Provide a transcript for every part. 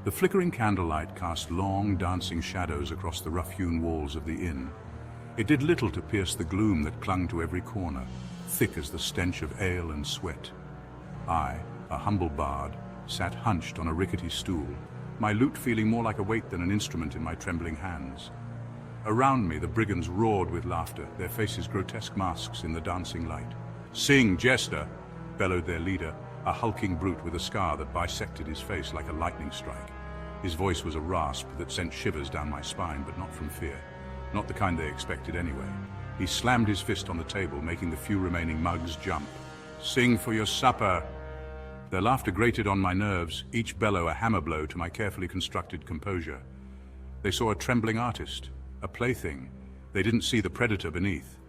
The flickering candlelight cast long, dancing shadows across the rough-hewn walls of the inn. It did little to pierce the gloom that clung to every corner, thick as the stench of ale and sweat. I, a humble bard, sat hunched on a rickety stool, my lute feeling more like a weight than an instrument in my trembling hands. Around me, the brigands roared with laughter, their faces grotesque masks in the dancing light. "Sing, Jester!" bellowed their leader, a hulking brute with a scar that bisected his face like a lightning strike. His voice was a rasp that sent shivers down my spine, but not from fear. Not the kind they expected anyway. He slammed his fist on the table, making the few remaining mugs jump. "Sing for your supper!" Their laughter grated on my nerves, each bellow a hammer blow to my carefully constructed composure. They saw a trembling artist, a plaything. They didn't see the predator beneath.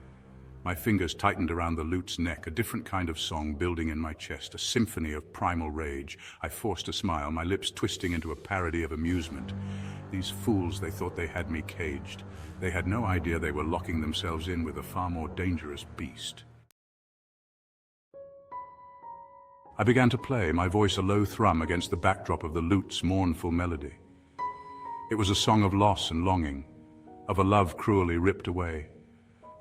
My fingers tightened around the lute's neck, a different kind of song building in my chest, a symphony of primal rage. I forced a smile, my lips twisting into a parody of amusement. These fools, they thought they had me caged. They had no idea they were locking themselves in with a far more dangerous beast. I began to play, my voice a low thrum against the backdrop of the lute's mournful melody. It was a song of loss and longing, of a love cruelly ripped away.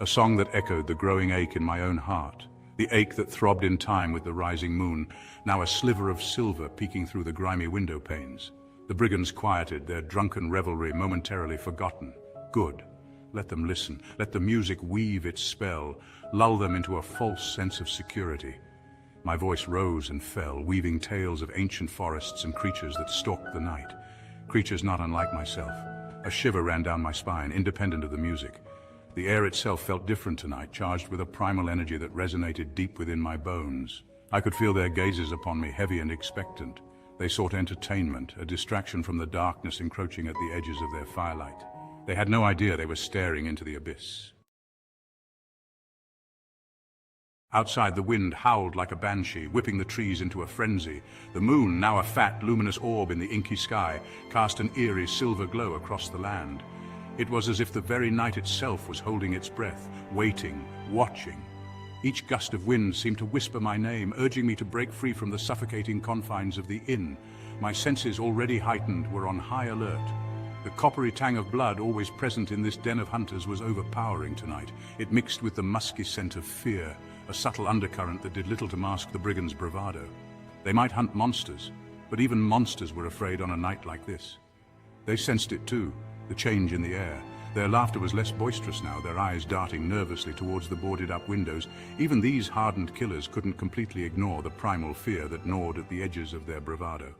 A song that echoed the growing ache in my own heart, the ache that throbbed in time with the rising moon, now a sliver of silver peeking through the grimy window panes. The brigands quieted, their drunken revelry momentarily forgotten. Good. Let them listen. Let the music weave its spell, lull them into a false sense of security. My voice rose and fell, weaving tales of ancient forests and creatures that stalked the night. Creatures not unlike myself. A shiver ran down my spine, independent of the music. The air itself felt different tonight, charged with a primal energy that resonated deep within my bones. I could feel their gazes upon me, heavy and expectant. They sought entertainment, a distraction from the darkness encroaching at the edges of their firelight. They had no idea they were staring into the abyss. Outside, the wind howled like a banshee, whipping the trees into a frenzy. The moon, now a fat, luminous orb in the inky sky, cast an eerie silver glow across the land. It was as if the very night itself was holding its breath, waiting, watching. Each gust of wind seemed to whisper my name, urging me to break free from the suffocating confines of the inn. My senses, already heightened, were on high alert. The coppery tang of blood, always present in this den of hunters, was overpowering tonight. It mixed with the musky scent of fear, a subtle undercurrent that did little to mask the brigands' bravado. They might hunt monsters, but even monsters were afraid on a night like this. They sensed it too, the change in the air. Their laughter was less boisterous now, their eyes darting nervously towards the boarded-up windows. Even these hardened killers couldn't completely ignore the primal fear that gnawed at the edges of their bravado.